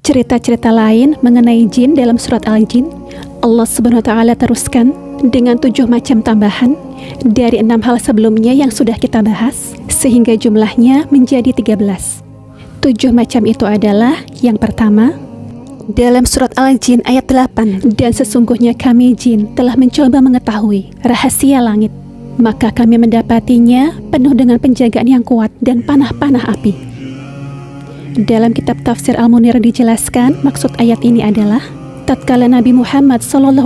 Cerita-cerita lain mengenai jin dalam surat Al-Jin, Allah Subhanahu wa Ta'ala teruskan dengan 7 macam tambahan dari 6 hal sebelumnya yang sudah kita bahas, sehingga jumlahnya menjadi 13. 7 macam itu adalah: yang pertama, dalam surat Al-Jin ayat 8, dan sesungguhnya kami jin telah mencoba mengetahui rahasia langit, maka kami mendapatinya penuh dengan penjagaan yang kuat dan panah-panah api. Dalam kitab tafsir Al-Munir dijelaskan maksud ayat ini adalah tatkala Nabi Muhammad SAW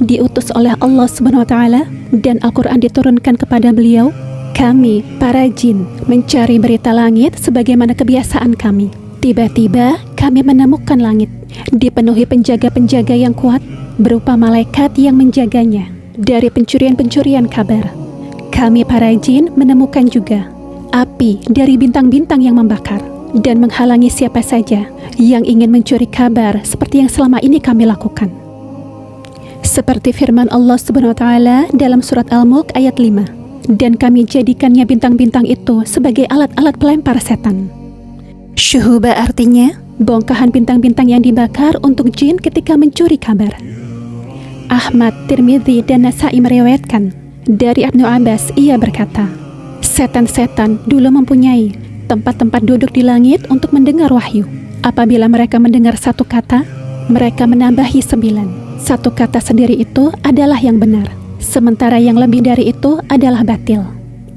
diutus oleh Allah Subhanahu wa Ta'ala dan Al-Quran diturunkan kepada beliau, kami para jin mencari berita langit sebagaimana kebiasaan kami. Tiba-tiba kami menemukan langit dipenuhi penjaga-penjaga yang kuat berupa malaikat yang menjaganya dari pencurian-pencurian kabar. Kami para jin menemukan juga api dari bintang-bintang yang membakar dan menghalangi siapa saja yang ingin mencuri kabar seperti yang selama ini kami lakukan. Seperti firman Allah Subhanahu wa Ta'ala dalam surat Al-Mulk ayat 5, dan kami jadikannya bintang-bintang itu sebagai alat-alat pelempar setan. Syuhuba artinya bongkahan bintang-bintang yang dibakar untuk jin ketika mencuri kabar. Ahmad, Tirmidzi, dan Nasai meriwayatkan dari Ibnu Abbas, ia berkata, setan-setan dulu mempunyai tempat-tempat duduk di langit untuk mendengar wahyu. Apabila mereka mendengar satu kata, mereka menambahi 9. Satu kata sendiri itu adalah yang benar, sementara yang lebih dari itu adalah batil.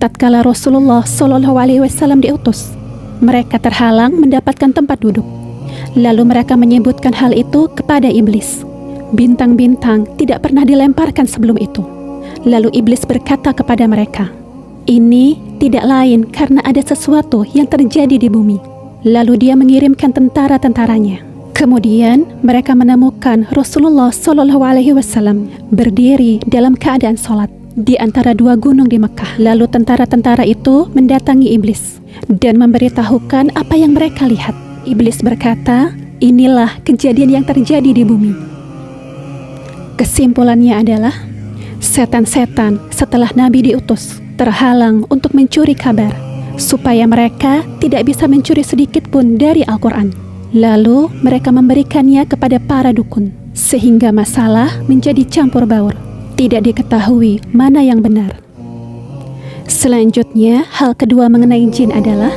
Tatkala Rasulullah SAW diutus, mereka terhalang mendapatkan tempat duduk. Lalu mereka menyebutkan hal itu kepada iblis. Bintang-bintang tidak pernah dilemparkan sebelum itu. Lalu iblis berkata kepada mereka, ini tidak lain karena ada sesuatu yang terjadi di bumi. Lalu dia mengirimkan tentara-tentaranya. Kemudian mereka menemukan Rasulullah SAW berdiri dalam keadaan sholat di antara 2 gunung di Mekah. Lalu tentara-tentara itu mendatangi iblis dan memberitahukan apa yang mereka lihat. Iblis berkata, inilah kejadian yang terjadi di bumi. Kesimpulannya adalah setan-setan setelah Nabi diutus terhalang untuk mencuri kabar, supaya mereka tidak bisa mencuri sedikit pun dari Al-Quran. Lalu mereka memberikannya kepada para dukun, sehingga masalah menjadi campur baur. Tidak diketahui mana yang benar. Selanjutnya, hal kedua mengenai jin adalah